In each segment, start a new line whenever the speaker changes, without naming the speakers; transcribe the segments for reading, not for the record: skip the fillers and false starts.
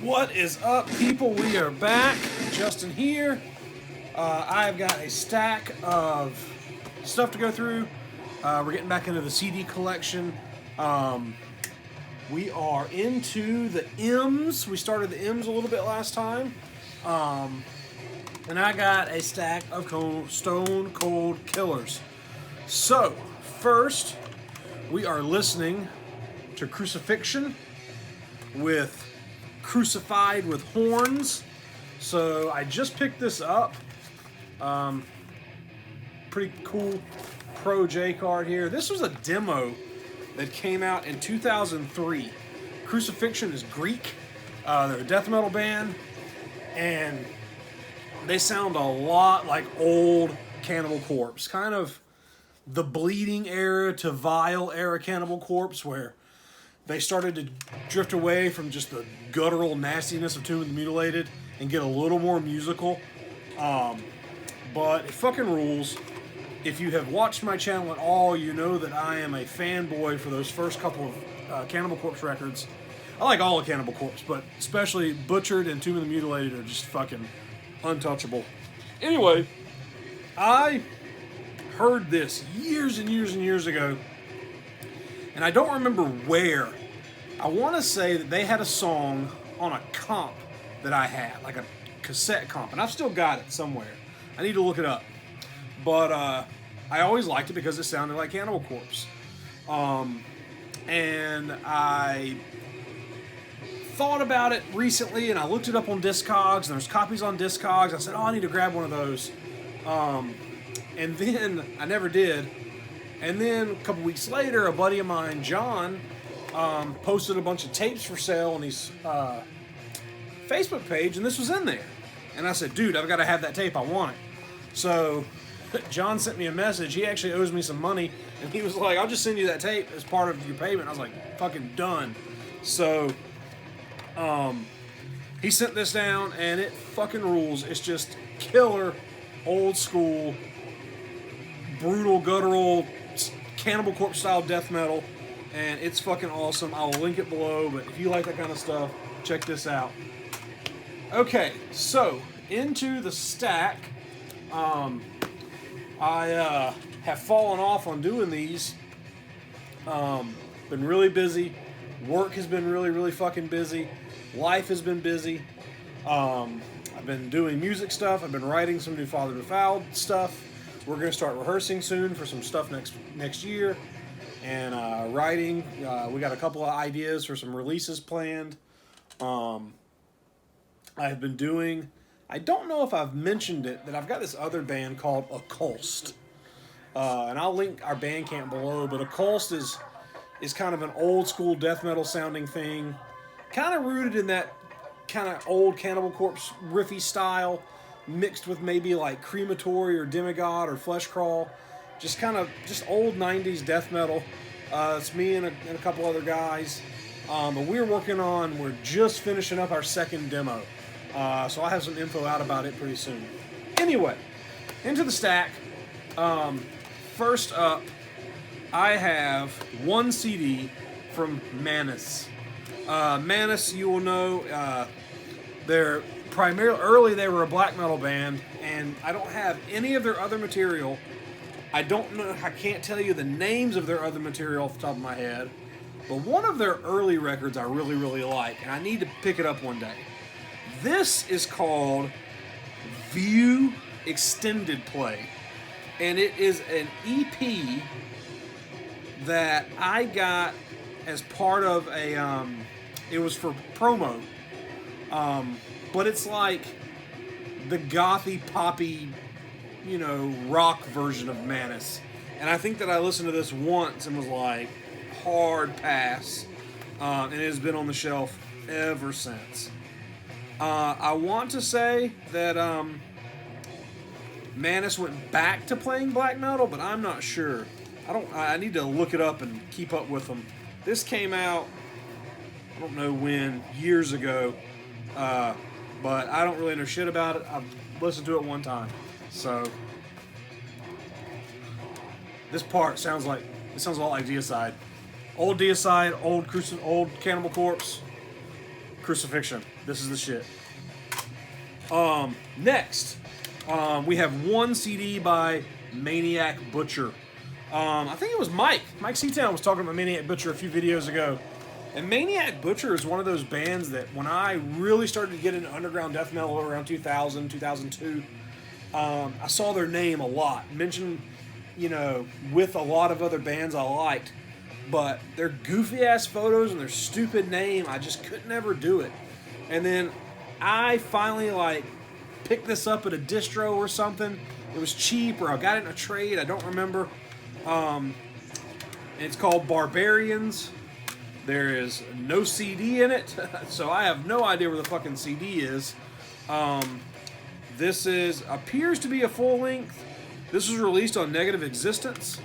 What is up, people? We are back. Justin here. I've got a stack of stuff to go through. We're getting back into the CD collection. We are into the M's. We started the M's a little bit last time. And I got a stack of Stone Cold Killers. So, first, we are listening to Crucifixion with Crucified with Horns. So I just picked this up. Pretty cool Pro J card here. This was a demo that came out in 2003. Crucifixion is Greek. They're a death metal band, and they sound a lot like old Cannibal Corpse, kind of the Bleeding era to Vile era Cannibal Corpse, where they started to drift away from just the guttural nastiness of Tomb of the Mutilated and get a little more musical. But it fucking rules. If you have watched my channel at all, you know that I am a fanboy for those first couple of Cannibal Corpse records. I like all of Cannibal Corpse, but especially Butchered and Tomb of the Mutilated are just fucking untouchable. Anyway, I heard this years and years and years ago, and I don't remember where. I want to say that they had a song on a comp that I had, like a cassette comp, and I've still got it somewhere. I need to look it up. But I always liked it because it sounded like Cannibal Corpse. And I thought about it recently, and I looked it up on Discogs, and there's copies on Discogs. I said, oh, I need to grab one of those. And then I never did. And then a couple weeks later, a buddy of mine, John, posted a bunch of tapes for sale on his Facebook page, and this was in there. And I said, dude, I've got to have that tape. I want it. So John sent me a message. He actually owes me some money, and he was like, I'll just send you that tape as part of your payment. I was like, fucking done. So he sent this down, and it fucking rules. It's just killer, old school, brutal, guttural, Cannibal Corpse style death metal, and it's fucking awesome. I'll link it below, but if you like that kind of stuff, check this out. Okay, so into the stack. I have fallen off on doing these. Been really busy. Work has been really, really fucking busy. Life has been busy. I've been doing music stuff. I've been writing some new Father Defiled stuff. We're going to start rehearsing soon for some stuff next year. And writing. We got a couple of ideas for some releases planned. I've been doing... I don't know if I've mentioned it, that I've got this other band called Occulst. And I'll link our Bandcamp below, but Occulst is kind of an old school death metal sounding thing. Kind of rooted in that kind of old Cannibal Corpse riffy style, mixed with maybe like Crematory or Demigod or Flesh Crawl. Just old 90s death metal. It's me and a couple other guys. But we're just finishing up our second demo. So I'll have some info out about it pretty soon. Anyway, into the stack. First up, I have one CD from Manus. Manus, you will know, early they were a black metal band, and I don't have any of their other material. I can't tell you the names of their other material off the top of my head, but one of their early records I really, really like, and I need to pick it up one day. This is called View Extended Play, and it is an EP that I got as part of it was for promo, but it's like the gothy, poppy, rock version of Manus, and I think that I listened to this once and was like, hard pass, and it has been on the shelf ever since. I want to say that Manus went back to playing black metal, but I'm not sure. I need to look it up and keep up with them. This came out, I don't know when, years ago, but I don't really know shit about it. I've listened to it one time. So this part sounds a lot like Deicide. Old Deicide, old Cannibal Corpse. Crucifixion. This is the shit. Next, we have one CD by Maniac Butcher. I think it was Mike Seatown was talking about Maniac Butcher a few videos ago. And Maniac Butcher is one of those bands that when I really started to get into underground death metal around 2000, 2002, I saw their name a lot. Mentioned, with a lot of other bands I liked. But their goofy-ass photos and their stupid name, I just could never do it. And then I finally, picked this up at a distro or something. It was cheap, or I got it in a trade. I don't remember. And it's called Barbarians. There is no CD in it, so I have no idea where the fucking CD is. This appears to be a full length. This was released on Negative Existence.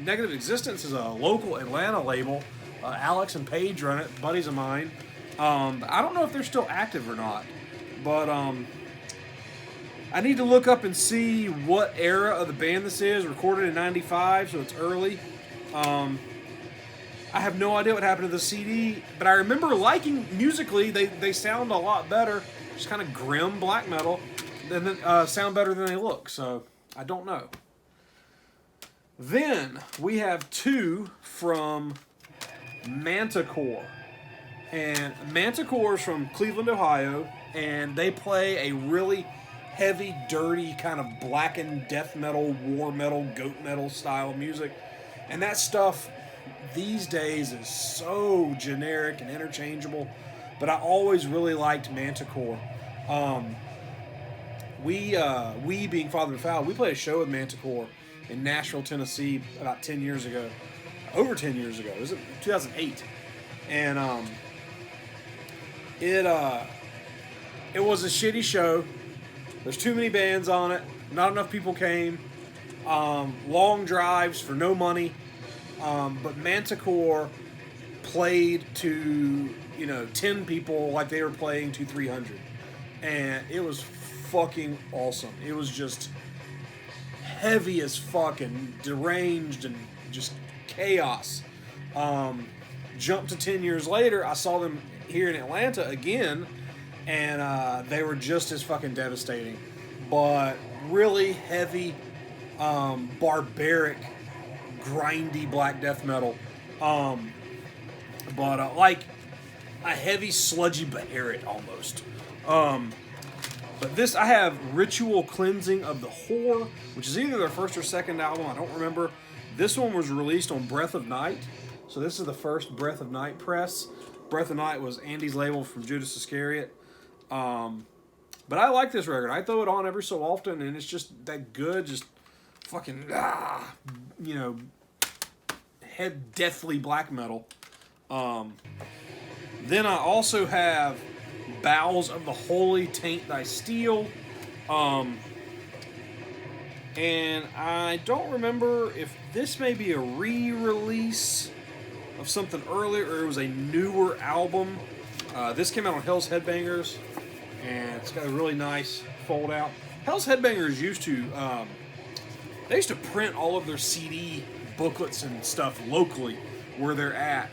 Negative Existence is a local Atlanta label. Alex and Paige run it, buddies of mine. I don't know if they're still active or not, but I need to look up and see what era of the band this is. Recorded in '95, so it's early. I have no idea what happened to the CD, but I remember liking musically. They sound a lot better. Just kind of grim black metal. And then sound better than they look, so I don't know. Then we have two from Manticore. And Manticore is from Cleveland, Ohio, and they play a really heavy, dirty, kind of blackened death metal, war metal, goat metal style music. And that stuff these days is so generic and interchangeable, but I always really liked Manticore. We being Father Foul, we played a show with Manticore in Nashville, Tennessee about 10 years ago. Over 10 years ago. It was 2008. And it was a shitty show. There's too many bands on it. Not enough people came. Long drives for no money. But Manticore played to, 10 people like they were playing to 300. And it was fucking awesome. It was just heavy as fuck and deranged and just chaos. Jump to 10 years later, I saw them here in Atlanta again, and they were just as fucking devastating. But really heavy, barbaric, grindy black death metal. But like a heavy sludgy Beherit almost. But this, I have Ritual Cleansing of the Whore, which is either their first or second album, I don't remember. This one was released on Breath of Night, so this is the first Breath of Night press. Breath of Night was Andy's label from Judas Iscariot. But I like this record. I throw it on every so often, and it's just that good, just fucking, head deathly black metal. Then I also have Bowels of the Holy Taint Thy Steel. And I don't remember if this may be a re-release of something earlier or it was a newer album. This came out on Hell's Headbangers, and it's got a really nice fold out. Hell's Headbangers used to, they used to print all of their CD booklets and stuff locally where they're at.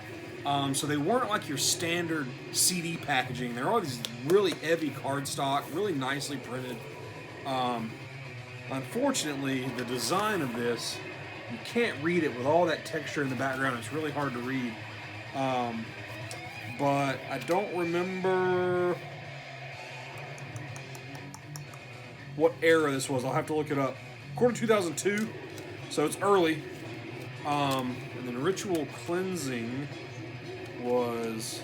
So they weren't like your standard CD packaging. They're all these really heavy cardstock, really nicely printed. Unfortunately, the design of this, you can't read it with all that texture in the background. It's really hard to read. But I don't remember what era this was. I'll have to look it up. According to 2002, so it's early. And then Ritual Cleansing was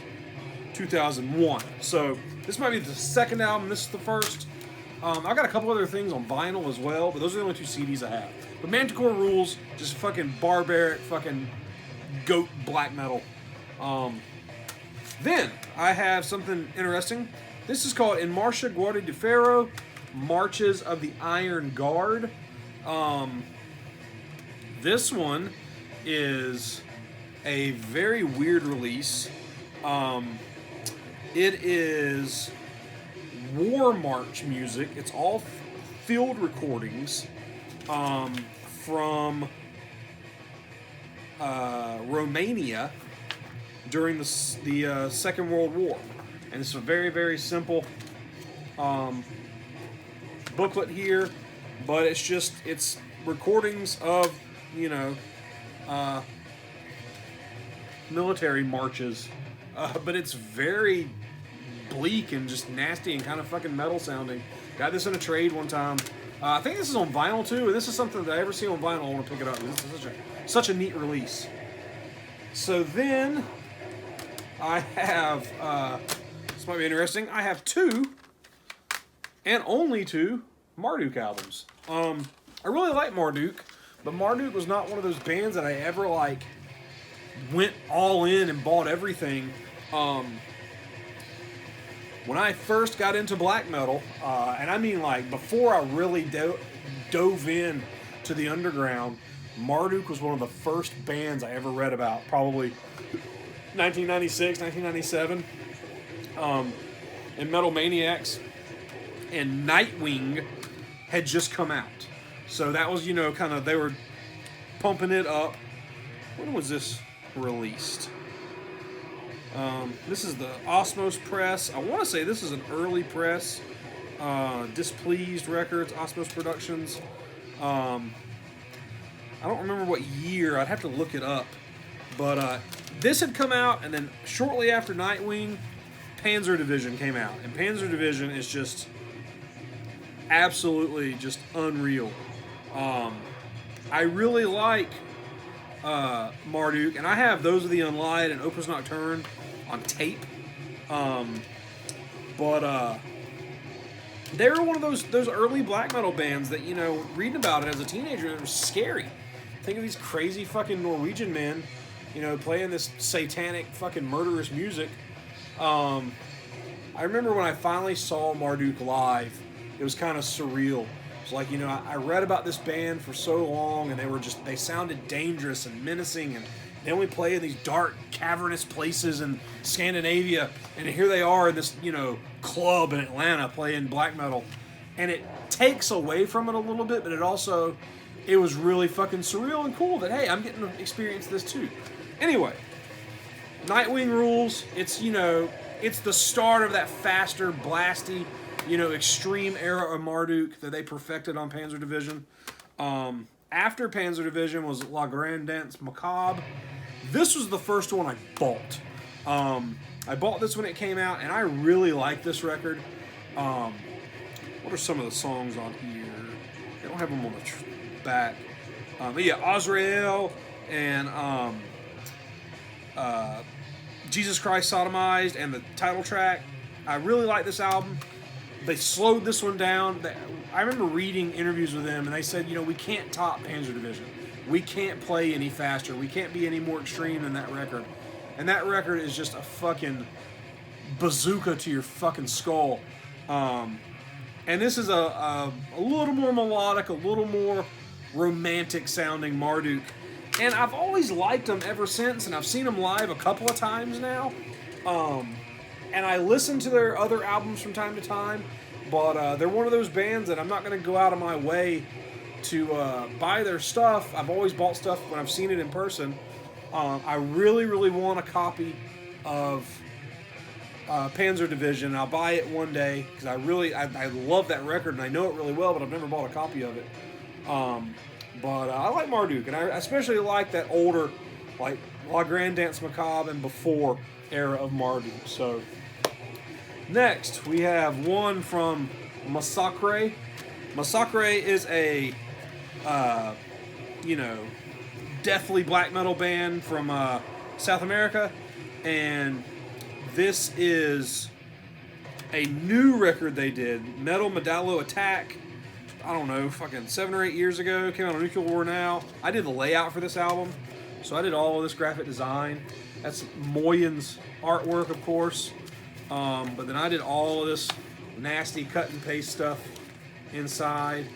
2001. So this might be the second album. This is the first. I got a couple other things on vinyl as well, but those are the only two CDs I have. But Manticore rules, just fucking barbaric, fucking goat black metal. Then I have something interesting. This is called In Marcha Guardia di Ferro, Marches of the Iron Guard. This one is a very weird release. It is war march music. It's all field recordings from Romania during the Second World War. And it's a very, very simple booklet here, but it's recordings of, you know, military marches, but it's very bleak and just nasty and kind of fucking metal sounding. Got this in a trade one time. I think this is on vinyl too, and this is something that I ever see on vinyl. I want to pick it up. This is such a neat release. So then I have, this might be interesting, I have 2, and only 2, Marduk albums. I really like Marduk, but Marduk was not one of those bands that I ever, like, went all in and bought everything. When I first got into black metal, and I mean, like, before I really dove in to the underground, Marduk was one of the first bands I ever read about, probably 1996, 1997, and Metal Maniacs and Nightwing had just come out. So that was, you know, kind of, they were pumping it up. When was this released? This is the Osmos press. I want to say this is an early press. Displeased Records, Osmos Productions. I don't remember what year. I'd have to look it up. But this had come out, and then shortly after Nightwing, Panzer Division came out. And Panzer Division is just absolutely just unreal. I really like Marduk, and I have Those of the Unlied and Opus Nocturne on tape. But they were one of those early black metal bands that, you know, reading about it as a teenager, it was scary. Think of these crazy fucking Norwegian men, you know, playing this satanic fucking murderous music. I remember when I finally saw Marduk live, it was kind of surreal. It's like, you know, I read about this band for so long, and they sounded dangerous and menacing, and they only play in these dark, cavernous places in Scandinavia, and here they are in this, you know, club in Atlanta playing black metal. And it takes away from it a little bit, but it was really fucking surreal and cool that, hey, I'm getting to experience this too. Anyway, Nightwing rules. It's, you know, it's the start of that faster, blasty, you know, extreme era of Marduk that they perfected on Panzer Division. After Panzer Division was La Grande Danse Macabre. This was the first one I bought. I bought this when it came out, and I really like this record. What are some of the songs on here? They don't have them on the back. But yeah, Azrael and Jesus Christ Sodomized and the title track. I really like this album. They slowed this one down. I remember reading interviews with them, and they said, you know, we can't top Panzer Division. We can't play any faster. We can't be any more extreme than that record. And that record is just a fucking bazooka to your fucking skull. And this is a little more melodic, a little more romantic sounding Marduk. And I've always liked them ever since, and I've seen them live a couple of times now. And I listen to their other albums from time to time, but they're one of those bands that I'm not going to go out of my way to buy their stuff. I've always bought stuff when I've seen it in person. I really, really want a copy of Panzer Division. I'll buy it one day because I love that record and I know it really well, but I've never bought a copy of it. But I like Marduk, and I especially like that older, like La Grande Danse Macabre and before era of Marduk. So next we have one from Massacre. Massacre is a you know, deathly black metal band from South America, and this is a new record they did, Metal Medallo Attack. I don't know, fucking 7 or 8 years ago. Came out on Nuclear War Now. I did the layout for this album, so I did all of this graphic design. That's Moyen's artwork, of course, but then I did all of this nasty cut and paste stuff inside.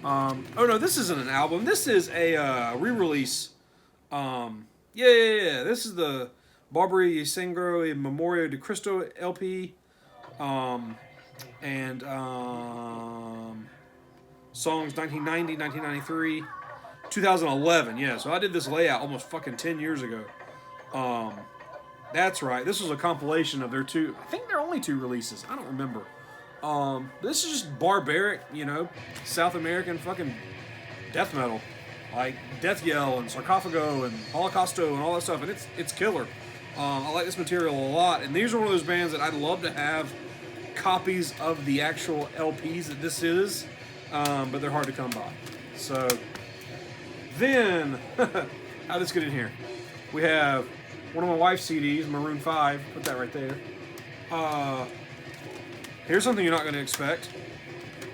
Oh no, this isn't an album. This is a re-release. Yeah. This is the Barbarians Sangro y Memoria de Cristo LP. And songs 1990, 1993, 2011. Yeah, so I did this layout almost fucking 10 years ago. That's right. This was a compilation of their two. I think there are only two releases. I don't remember. This is just barbaric, South American fucking death metal, like Death Yell and Sarcophago and Holocausto and all that stuff, and it's killer. I like this material a lot, and these are one of those bands that I'd love to have copies of the actual LPs that this is, but they're hard to come by. So then, how'd this get in here? We have one of my wife's CDs, Maroon 5. Put that right there. Here's something you're not going to expect.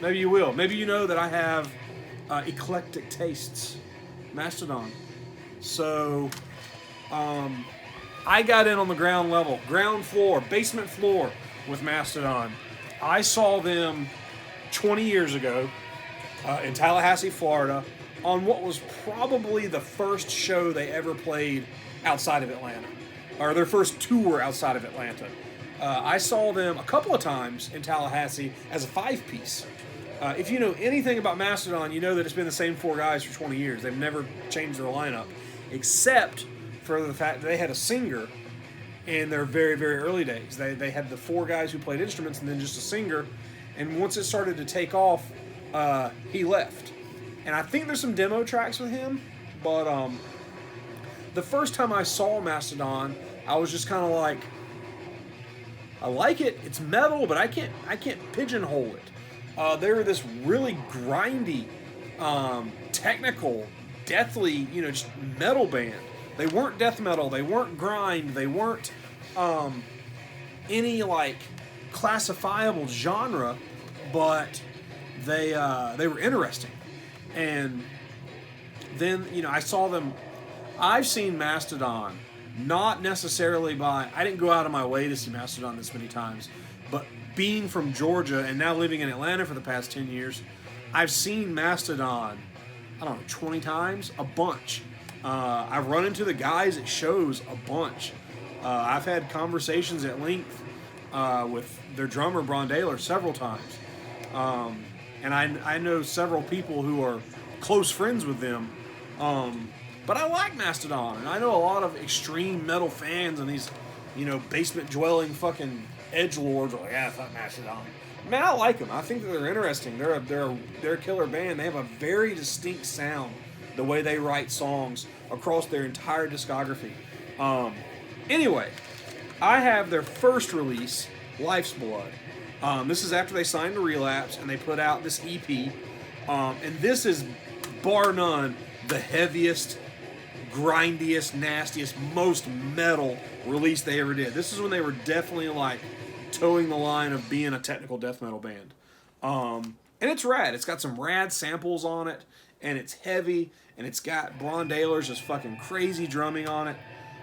Maybe you will. Maybe you know that I have eclectic tastes. Mastodon. So, I got in on the ground level. Ground floor. Basement floor with Mastodon. I saw them 20 years ago in Tallahassee, Florida, on what was probably the first show they ever played outside of Atlanta, or their first tour outside of Atlanta. I saw them a couple of times in Tallahassee as a 5-piece. If you know anything about Mastodon, you know that it's been the same 4 guys for 20 years. They've never changed their lineup, except for the fact that they had a singer in their very, very early days. They had the 4 guys who played instruments and then just a singer, and once it started to take off, he left. And I think there's some demo tracks with him, but the first time I saw Mastodon, I was just kind of like, I like it. It's metal, but I can't pigeonhole it. They were this really grindy, technical, deathly, just metal band. They weren't death metal. They weren't grind. They weren't any like classifiable genre, but they were interesting. And then I saw them. I've seen Mastodon, not necessarily I didn't go out of my way to see Mastodon this many times, but being from Georgia and now living in Atlanta for the past 10 years, I've seen Mastodon, 20 times, a bunch. I've run into the guys at shows a bunch. I've had conversations at length with their drummer, Bron Daler, several times. And I know several people who are close friends with them. But I like Mastodon, and I know a lot of extreme metal fans and these, basement-dwelling fucking edgelords are like, yeah, fuck Mastodon. Man, I like them. I think that they're interesting. They're a killer band. They have a very distinct sound, the way they write songs across their entire discography. Anyway, I have their first release, Life's Blood. This is after they signed to Relapse, and they put out this EP. And this is, bar none, the heaviest, grindiest, nastiest, most metal release they ever did. This is when they were definitely like towing the line of being a technical death metal band. And it's rad. It's got some rad samples on it, and it's heavy, and it's got Bron Daler's just fucking crazy drumming on it.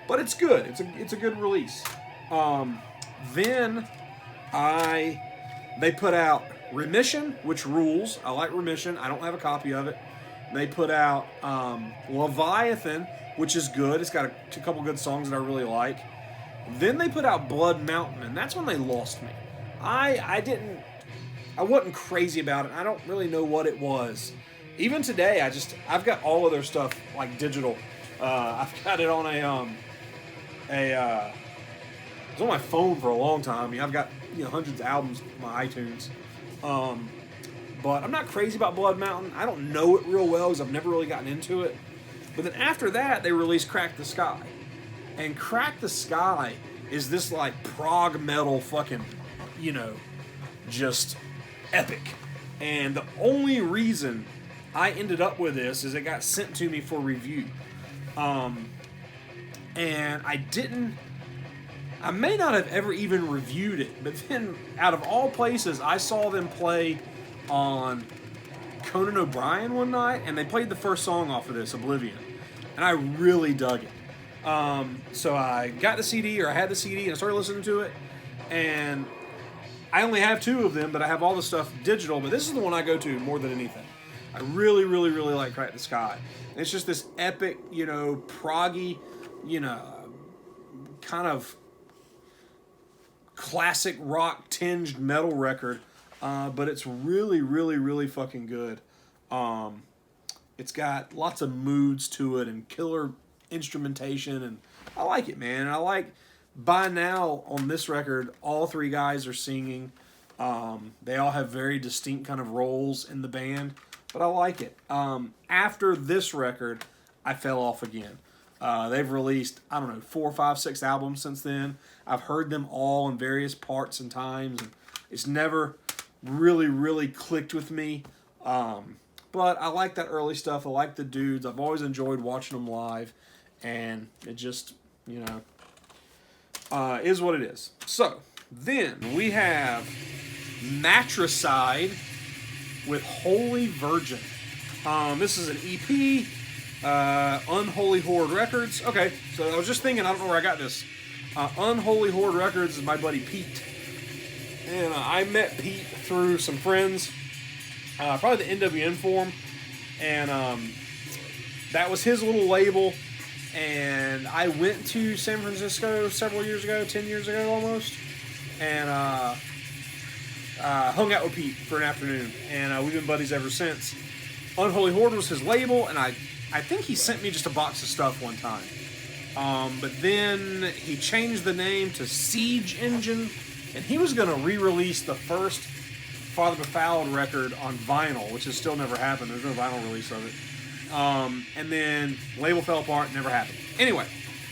But it's good. It's a good release. Then they put out Remission, which rules. I like Remission. I don't have a copy of it. They put out Leviathan, which is good. It's got a couple good songs that I really like. Then they put out Blood Mountain, and that's when they lost me. I wasn't crazy about it. I don't really know what it was. Even today, I've got all of their stuff like digital. I've got it on it was on my phone for a long time. I've got hundreds of albums on my iTunes. But I'm not crazy about Blood Mountain. I don't know it real well because I've never really gotten into it. But then after that, they released Crack the Sky. And Crack the Sky is this like prog metal fucking, just epic. And the only reason I ended up with this is it got sent to me for review. And I may not have ever even reviewed it, but then out of all places, I saw them play on Conan O'Brien one night, and they played the first song off of this, Oblivion, and I really dug it. So I got the CD, or I had the CD, and I started listening to it, and I only have 2 of them, but I have all the stuff digital, but this is the one I go to more than anything. I really, really, really like Crack the Sky. And it's just this epic, proggy, kind of classic rock tinged metal record. But it's really, really, really fucking good. It's got lots of moods to it and killer instrumentation, and I like it, man. And I like by now on this record, all three guys are singing. They all have very distinct kind of roles in the band, but I like it. After this record, I fell off again. They've released, I don't know, 4, 5, 6 albums since then. I've heard them all in various parts and times, and it's never really, really clicked with me. But I like that early stuff. I like the dudes. I've always enjoyed watching them live, and it just, you know, is what it is. So, then we have Matricide with Holy Virgin. This is an EP, Unholy Horde Records. Okay, so I was just thinking, I don't know where I got this. Unholy Horde Records is my buddy Pete. And I met Pete through some friends, probably the NWN forum. And that was his little label. And I went to San Francisco several years ago, 10 years ago almost. And hung out with Pete for an afternoon. And we've been buddies ever since. Unholy Horde was his label, and I think he sent me just a box of stuff one time. But then he changed the name to Siege Engine, and he was going to re-release the first Father Befouled record on vinyl, which has still never happened. There's no vinyl release of it. And then label fell apart, never happened. Anyway,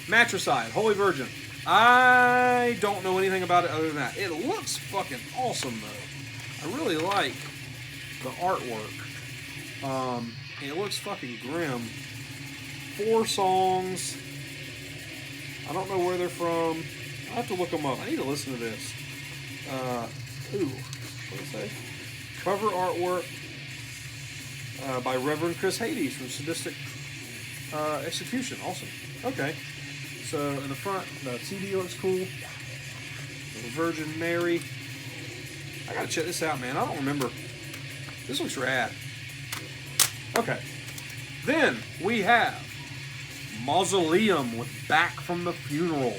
Matricide, Holy Virgin. I don't know anything about it other than that. It looks fucking awesome, though. I really like the artwork. It looks fucking grim. 4 songs. I don't know where they're from. I have to look them up. I need to listen to this. What did it say? Cover artwork by Reverend Chris Hades from Sadistic Execution. Awesome. Okay. So in the front, the CD looks cool. The Virgin Mary. I gotta check this out, man. I don't remember. This looks rad. Okay. Then we have Mausoleum with Back from the Funeral.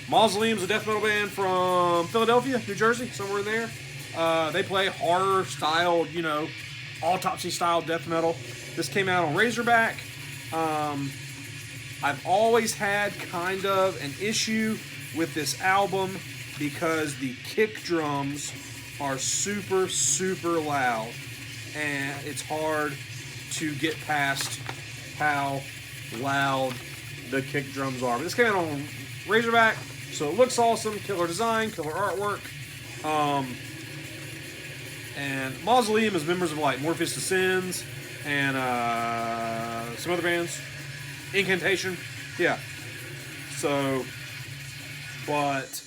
Mausoleum's a death metal band from Philadelphia, New Jersey, somewhere in there. They play horror-styled, you know, autopsy-style death metal. This came out on Razorback. I've always had kind of an issue with this album because the kick drums are super, super loud. And it's hard to get past how loud the kick drums are. But this came out on Razorback, so it looks awesome. Killer design, killer artwork. And Mausoleum is members of like Morpheus Descends and some other bands. Incantation. Yeah. So, but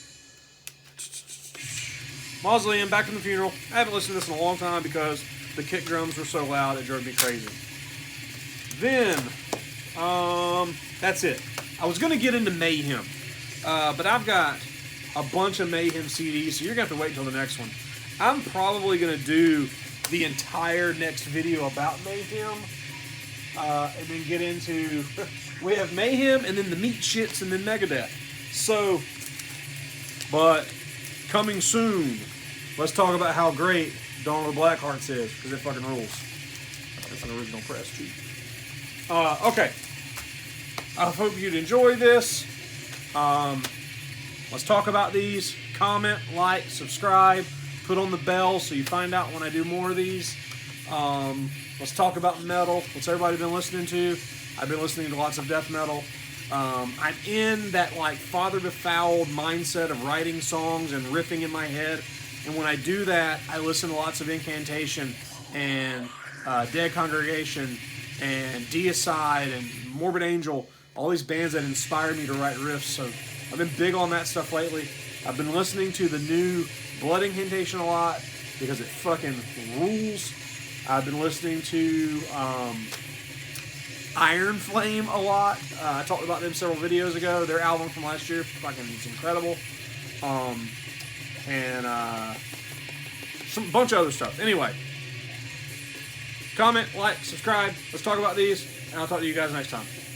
Mausoleum, Back from the Funeral. I haven't listened to this in a long time because the kick drums were so loud it drove me crazy. Then, that's it. I was going to get into Mayhem, but I've got a bunch of Mayhem CDs, so you're going to have to wait until the next one. I'm probably going to do the entire next video about Mayhem, and then get into... we have Mayhem, and then the Meat Shits, and then Megadeth. So, but coming soon, let's talk about how great Dawn of the Blackhearts is, because it fucking rules. That's an original press, too. Okay. I hope you'd enjoy this. Let's talk about these. Comment, like, subscribe, put on the bell so you find out when I do more of these. Let's talk about metal. What's everybody been listening to? I've been listening to lots of death metal. I'm in that like Father Befouled mindset of writing songs and riffing in my head. And when I do that, I listen to lots of Incantation and Dead Congregation and Deicide and Morbid Angel, all these bands that inspired me to write riffs. So I've been big on that stuff lately. I've been listening to the new Blood Incantation a lot because it fucking rules. I've been listening to Iron Flame a lot. I talked about them several videos ago. Their album from last year fucking is incredible. And some bunch of other stuff. Anyway, comment, like, subscribe. Let's talk about these, and I'll talk to you guys next time.